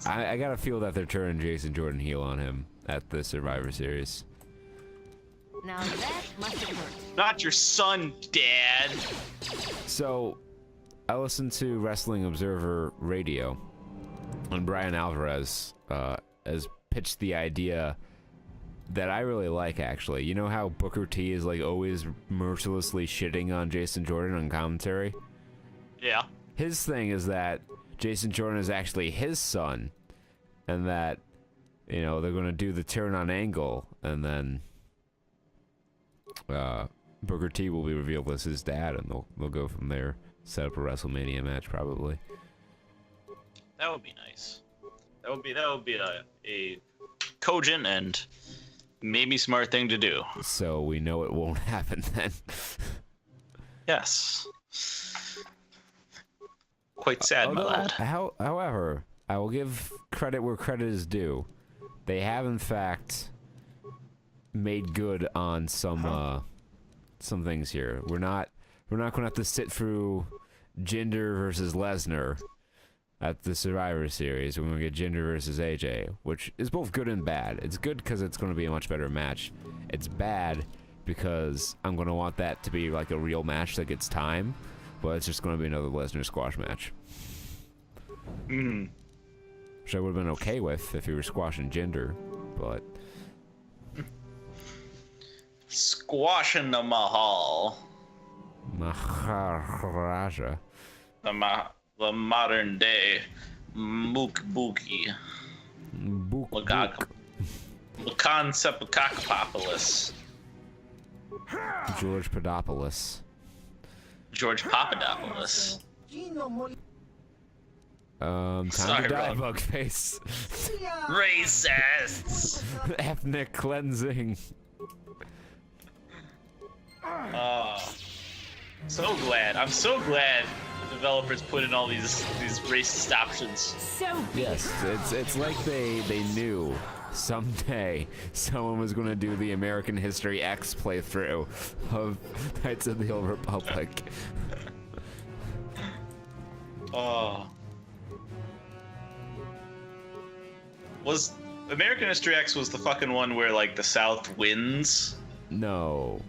I gotta feel that they're turning Jason Jordan heel on him at the Survivor Series. Now that must have hurt. Not your son, Dad. So, I listened to Wrestling Observer Radio, and Brian Alvarez has pitched the idea that I really like, actually. You know how Booker T is like always mercilessly shitting on Jason Jordan on commentary? Yeah. His thing is that Jason Jordan is actually his son, and that, you know, they're going to do the turn on Angle, and then Booker T will be revealed as his dad, and they'll go from there, set up a WrestleMania match probably. That would be nice. That would be a cogent and maybe smart thing to do. So we know it won't happen then. Yes. Quite sad, my lad. However, I will give credit where credit is due. They have, in fact, made good on some things here. We're not going to have to sit through Jinder versus Lesnar at the Survivor Series. We're going to get Jinder versus AJ, which is both good and bad. It's good because it's going to be a much better match. It's bad because I'm going to want that to be like a real match that gets time, but it's just going to be another Lesnar squash match. Which I would have been okay with if he were squashing Jinder, but... Squashing the Mahal. Maharaja. The modern day Mook Bookie. Book. Lacan Sepakakopoulos. George Padopoulos. George Papadopoulos. Time to die, Bugface. Racists! Ethnic cleansing. So glad. I'm so glad the developers put in all these racist options. So yes, it's like they knew someday someone was going to do the American History X playthrough of Knights of the Old Republic. Was American History X was the fucking one where like the South wins? No.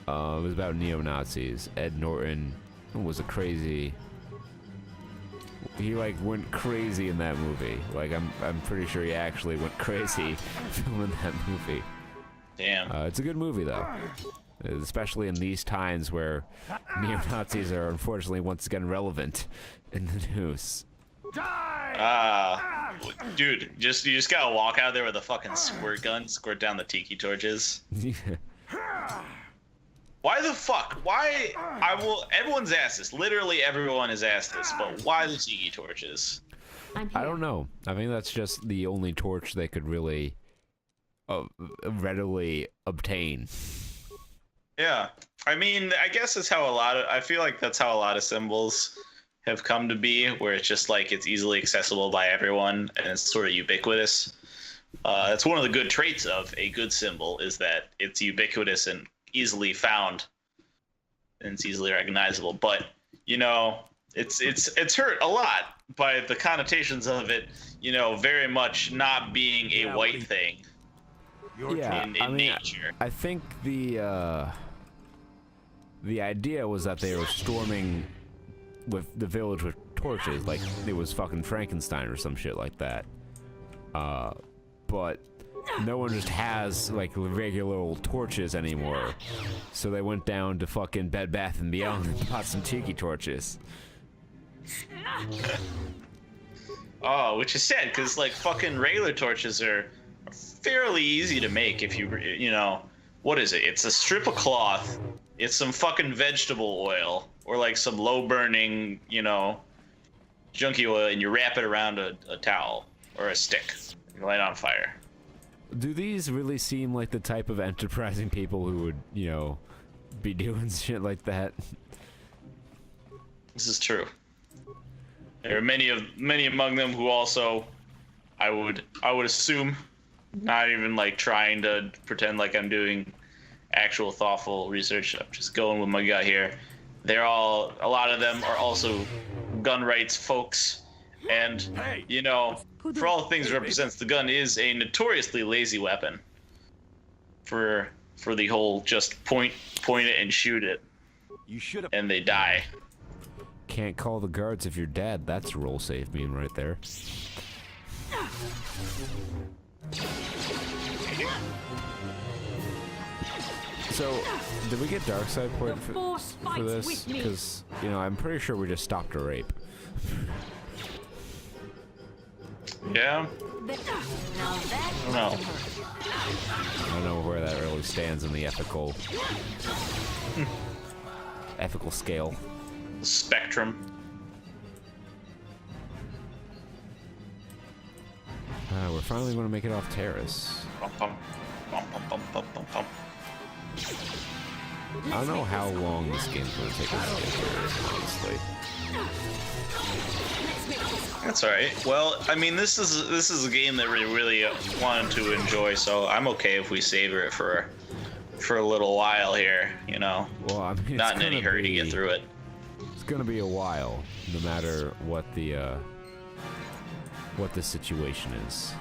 It was about neo-Nazis. Ed Norton was a crazy... He like went crazy in that movie. Like I'm pretty sure he actually went crazy filming that movie. Damn. It's a good movie though. Especially in these times where neo-Nazis are unfortunately once again relevant in the news. Dude, you just gotta walk out there with a fucking squirt gun, squirt down the tiki torches. Why the fuck? Why? Everyone's asked this. Literally everyone has asked this, but why the tiki torches? I don't know. I think that's just the only torch they could really readily obtain. Yeah. I mean, I guess it's how I feel like that's how a lot of symbols have come to be, where it's just like it's easily accessible by everyone and it's sort of ubiquitous. That's one of the good traits of a good symbol, is that it's ubiquitous and easily found and it's easily recognizable. But you know, it's hurt a lot by the connotations of it, you know, very much not being a white thing. In nature. I think the idea was that they were storming with the village with torches, like it was fucking Frankenstein or some shit like that. But no one just has like regular old torches anymore, so they went down to fucking Bed Bath & Beyond and got some tiki torches. Oh, which is sad, because like fucking regular torches are fairly easy to make if you know, what is it? It's a strip of cloth, it's some fucking vegetable oil, or like some low burning, you know, junky oil, and you wrap it around a towel or a stick and light it on fire. Do these really seem like the type of enterprising people who would, you know, be doing shit like that? This is true. There are many among them who also, I would assume, Not even like trying to pretend like I'm doing actual thoughtful research. I'm just going with my gut here. A lot of them are also gun rights folks. And, you know, for all things represents, the gun is a notoriously lazy weapon. For the whole just point it and shoot it. You should have. And they die. Can't call the guards if you're dead. That's a roll save meme right there. So, did we get dark side point for this? Because, you know, I'm pretty sure we just stopped a rape. Yeah? Now that No. must have hurt. I don't know where that really stands in the ethical scale. Spectrum. We're finally going to make it off terrace. Bum, bum, bum, bum, bum, bum, bum, bum. I don't know how long this game's going to take us to get terrace, honestly. That's all right. Well, I mean, this is a game that we really wanted to enjoy, so I'm okay if we savor it for a little while here. You know, Well, I mean, not in any hurry to get through it. It's going to be a while, no matter what the situation is.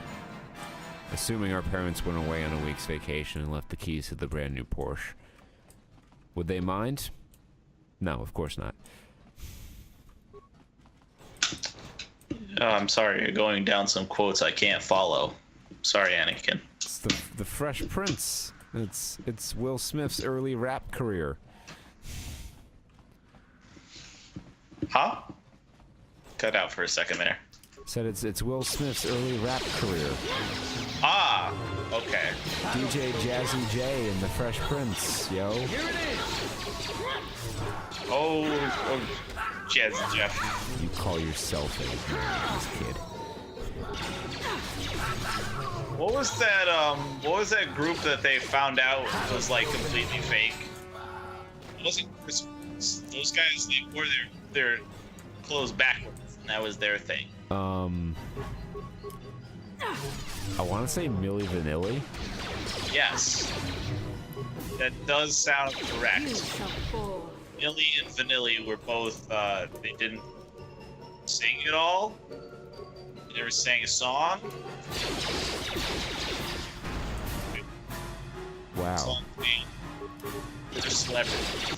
Assuming our parents went away on a week's vacation and left the keys to the brand new Porsche. Would they mind? No, of course not. Oh, I'm sorry, you're going down some quotes I can't follow. Sorry, Anakin. It's the Fresh Prince. It's Will Smith's early rap career. Huh? Cut out for a second there. Said it's Will Smith's early rap career. Ah, okay. DJ Jazzy J and the Fresh Prince, yo. Oh, Jazz Jeff. You call yourself a 90s kid. What was that group that they found out was like completely fake? It wasn't Christmas. Those guys, they wore their clothes backwards, and that was their thing. I want to say Milli Vanilli. Yes. That does sound correct. Milli and Vanilli were both, they didn't sing at all. They never sang a song. Wow. Song name. They're celebrities.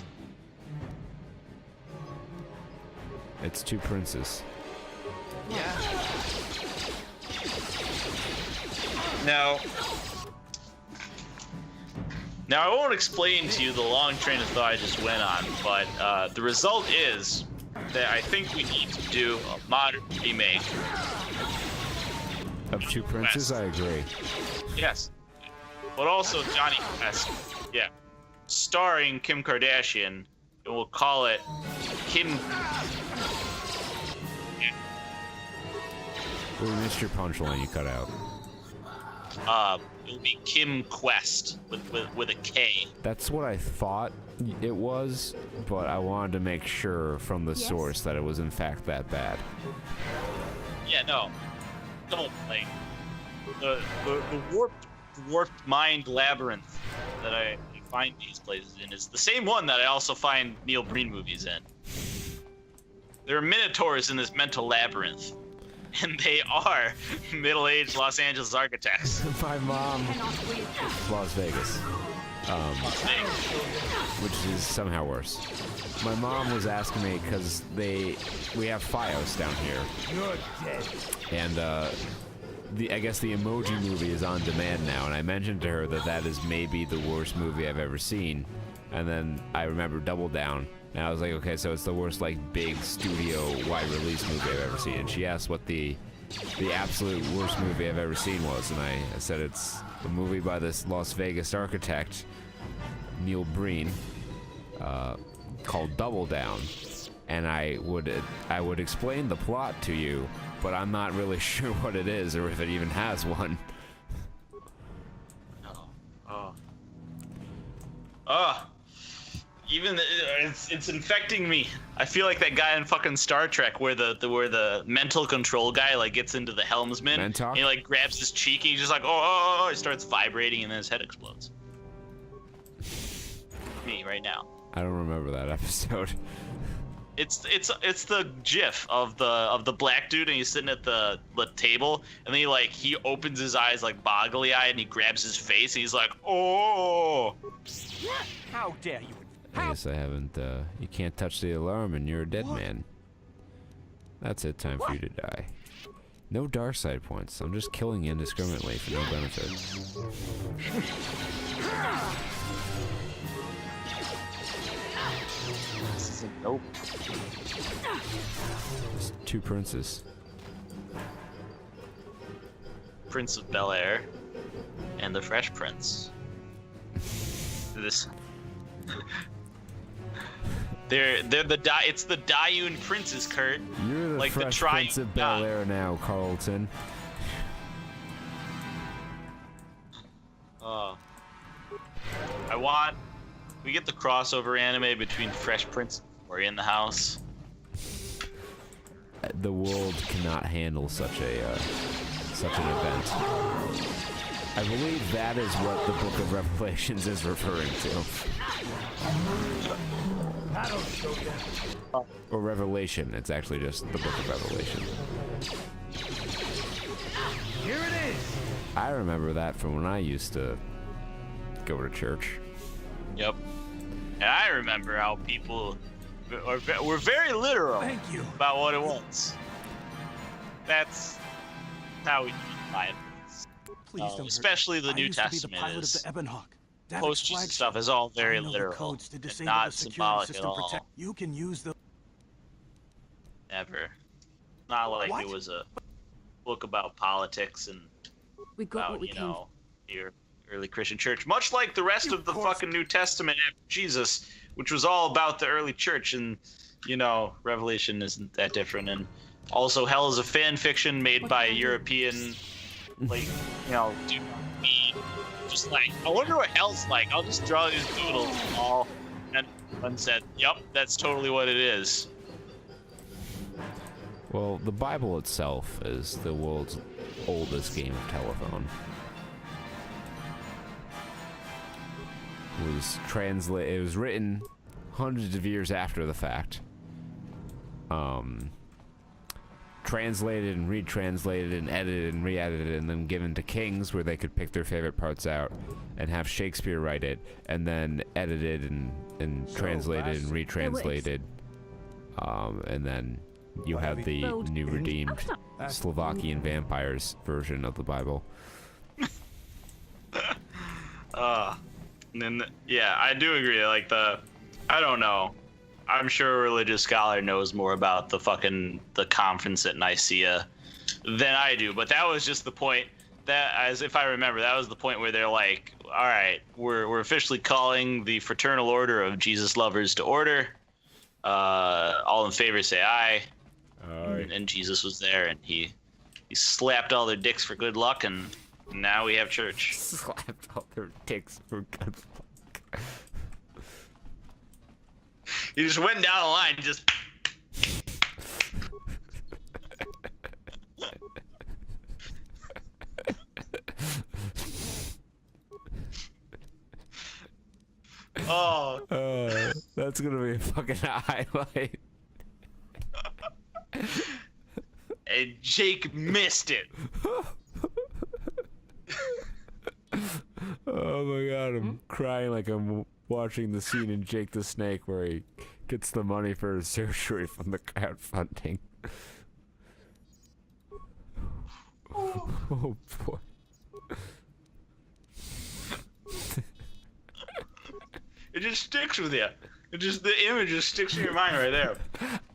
It's two princes. Now I won't explain to you the long train of thought I just went on, but the result is that I think we need to do a modern remake. Of Two Princes, I agree. Yes. But also Johnny Quest. Yeah. Starring Kim Kardashian, and we'll call it Kim... We missed your punchline, you cut out. It'll be Kim Quest with a K. That's what I thought it was, but I wanted to make sure from the source that it was in fact that bad. Yeah, no. Don't, like, the warped mind labyrinth that I find these places in is the same one that I also find Neil Breen movies in. There are minotaurs in this mental labyrinth. And they are middle-aged Los Angeles architects. My mom... Las Vegas. Which is somehow worse. My mom was asking me, because we have Fios down here. And, I guess the Emoji Movie is on demand now, and I mentioned to her that is maybe the worst movie I've ever seen. And then I remember Double Down. And I was like, okay, so it's the worst, like, big studio wide release movie I've ever seen. And she asked what the absolute worst movie I've ever seen was. And I said it's a movie by this Las Vegas architect, Neil Breen, called Double Down. And I would explain the plot to you, but I'm not really sure what it is or if it even has one. Even it's infecting me. I feel like that guy in fucking Star Trek where the mental control guy like gets into the helmsman and he like grabs his cheek and he's just like oh, he starts vibrating and then his head explodes. Me right now. I don't remember that episode. It's the GIF of the black dude and he's sitting at the table and then he opens his eyes like boggly eyed and he grabs his face and he's like oh. How dare you? I guess I haven't, you can't touch the alarm and you're a dead man. That's it, time for you to die. No dark side points, I'm just killing you indiscriminately for no benefit. This isn't nope. There's 2 princes. Prince of Bel-Air and the Fresh Prince. This it's the Dayun Princes, Kurt. You're the like Fresh the Prince of Bel-Air now, Carlton. We get the crossover anime between Fresh Prince and Glory in the House. The world cannot handle such an event. I believe that is what the Book of Revelations is referring to. Or Revelation. It's actually just the Book of Revelation. Here it is. I remember that from when I used to go to church. Yep. And I remember how people were very literal about what it was. That's how we define it. Especially the New Testament is. Post-Jesus stuff is all very literal and not symbolic at all. You can use the Never. Not like it was a book about politics and about, your early Christian church. Much like the rest of the fucking New Testament after Jesus, which was all about the early church, and, Revelation isn't that different. And also, Hell is a fan fiction made by a European, dude. Just like, I wonder what hell's like. I'll just draw these doodles all, and one said, "Yep, that's totally what it is." Well, the Bible itself is the world's oldest game of telephone. It was written hundreds of years after the fact. Translated and retranslated and edited and re-edited and then given to kings where they could pick their favorite parts out and have Shakespeare write it and then edited and translated and retranslated. And then you have the new redeemed Slovakian vampires version of the Bible. And then, I do agree. I don't know. I'm sure a religious scholar knows more about the conference at Nicaea than I do, but that was just the point that, as if I remember, that was the point where they're like, all right, we're officially calling the Fraternal Order of Jesus Lovers to order. All in favor say aye. And Jesus was there, and he slapped all their dicks for good luck, and now we have church. Slapped all their dicks for good luck. He just went down the line, just. That's gonna be a fucking highlight. And Jake missed it. Oh my god, I'm crying like I'm watching the scene in Jake the Snake where he gets the money for his surgery from the crowdfunding. Oh boy. It just sticks with you. The image just sticks in your mind right there.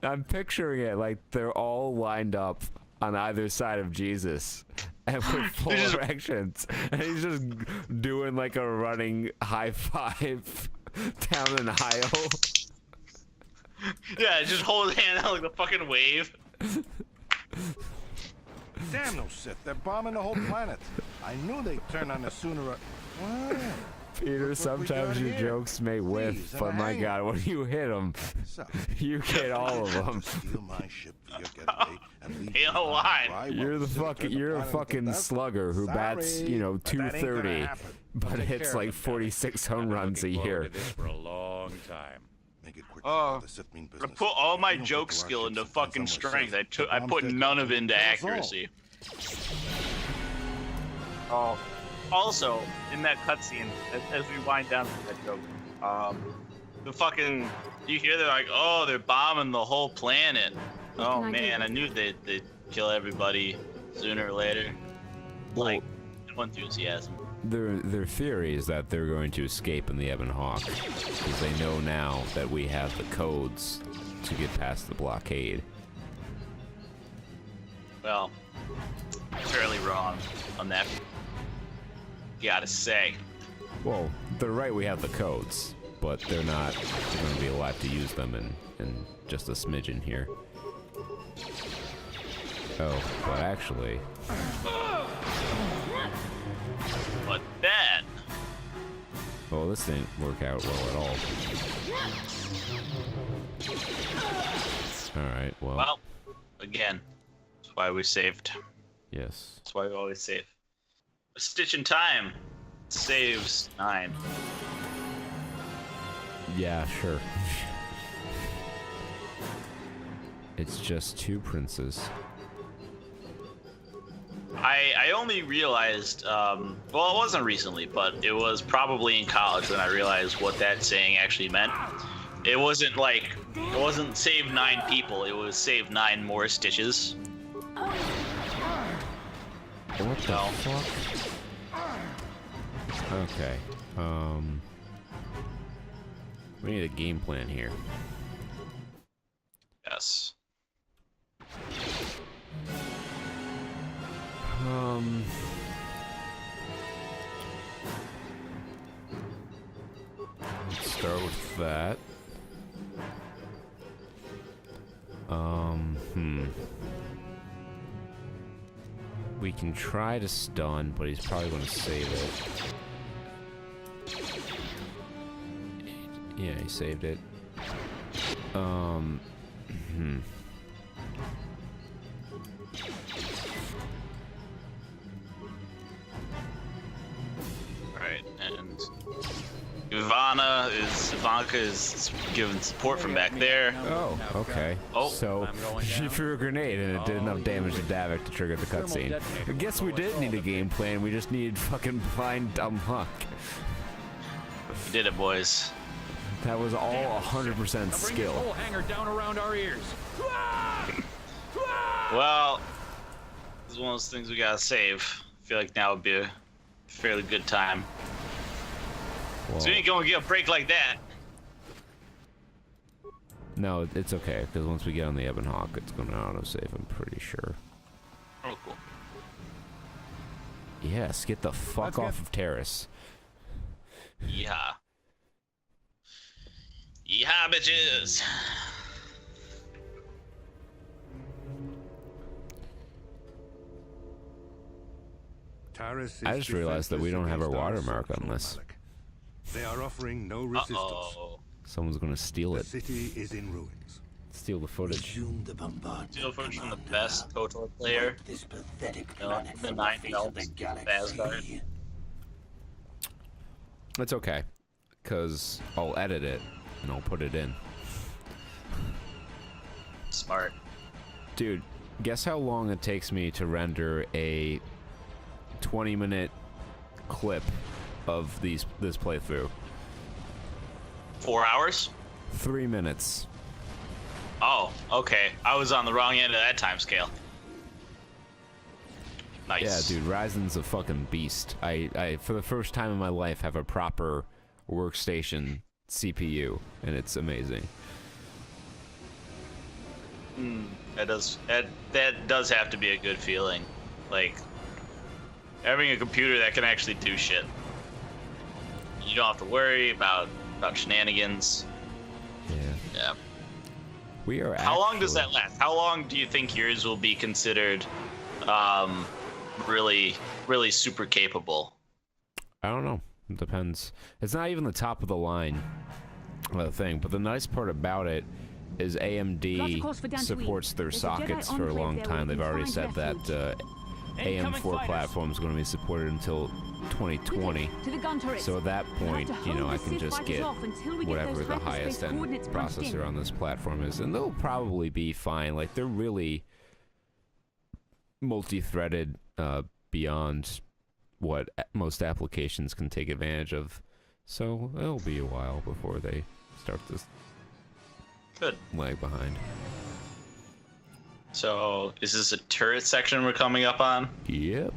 I'm picturing it like they're all lined up on either side of Jesus and with full erections, and he's just doing like a running high five down an aisle. Yeah, just hold his hand out like the fucking wave. Damn, no Sith. They're bombing the whole planet. I knew they'd turn on us sooner or... Peter, sometimes your jokes may whiff, but my God, when you hit them, you get all of them. Ain't a lie. You're a fucking slugger who bats, you know, 230, but hits like 46 home runs a year. For a long time. I put all my joke skill into fucking strength. I put none of it into accuracy. Oh. Also, in that cutscene, as we wind down from that joke, the fucking, you hear they're like, oh, they're bombing the whole planet. Oh man, I knew they'd kill everybody sooner or later. Like, no enthusiasm. Their theory is that they're going to escape in the Ebon Hawk, because they know now that we have the codes to get past the blockade. Well, fairly wrong on that. Gotta say. Well, they're right, we have the codes, but they're not going to be alive to use them in just a smidgen here. Oh, but actually... But then... Well, this didn't work out well at all. Alright, well... Well, again, that's why we saved. Yes. That's why we always save. A stitch in time saves 9. Yeah, sure. It's just 2 princes. I only realized, well, it wasn't recently, but it was probably in college when I realized what that saying actually meant. It wasn't like, it wasn't save 9 people, it was save 9 more stitches. What the fuck? Okay, we need a game plan here. Yes. Let's start with that. We can try to stun, but he's probably going to save it. Yeah, he saved it. Alright, and Ivanka is giving support from back there. Oh, okay. Oh. So, she threw a grenade and it did enough damage to Davik to trigger the cutscene. I guess we did need a game plan, we just needed fucking blind dumb luck. We did it, boys. That was all 100% skill. Whole hanger down around our ears. Well, this is one of those things we gotta save. I feel like now would be a fairly good time. Well, So you ain't gonna get a break like that. no, it's okay, because once we get on the Ebon Hawk, it's going to autosave, I'm pretty sure. Oh, cool. Yes, get the fuck off of Terrace. Yeah. Yeehaw, bitches! I just realized that we don't have our watermark on this. They are offering no resistance. Uh-oh. Someone's going to steal The it. city is in ruins. Steal the footage. Steal footage from the best KOTR player. The 9 belts, Asgard. It's okay, because I'll edit it and I'll put it in. Smart. Dude, guess how long it takes me to render a 20-minute clip of this playthrough? 4 hours? 3 minutes. Oh, okay. I was on the wrong end of that time scale. Nice. Yeah, dude, Ryzen's a fucking beast. I for the first time in my life, have a proper workstation CPU, and it's amazing. That does have to be a good feeling. Like, having a computer that can actually do shit. You don't have to worry about shenanigans. Yeah. We are. How long does that last? How long do you think yours will be considered really super capable? I don't know. It depends. It's not even the top of the line thing, but the nice part about it is AMD supports their sockets for a long time. They've already said that AM4 platform is going to be supported until 2020. So at that point, you know, I can just get whatever the highest end processor on this platform is, and they'll probably be fine. Like, they're really multi-threaded beyond what most applications can take advantage of. So it'll be a while before they start to lag behind. So is this a turret section we're coming up on? Yep.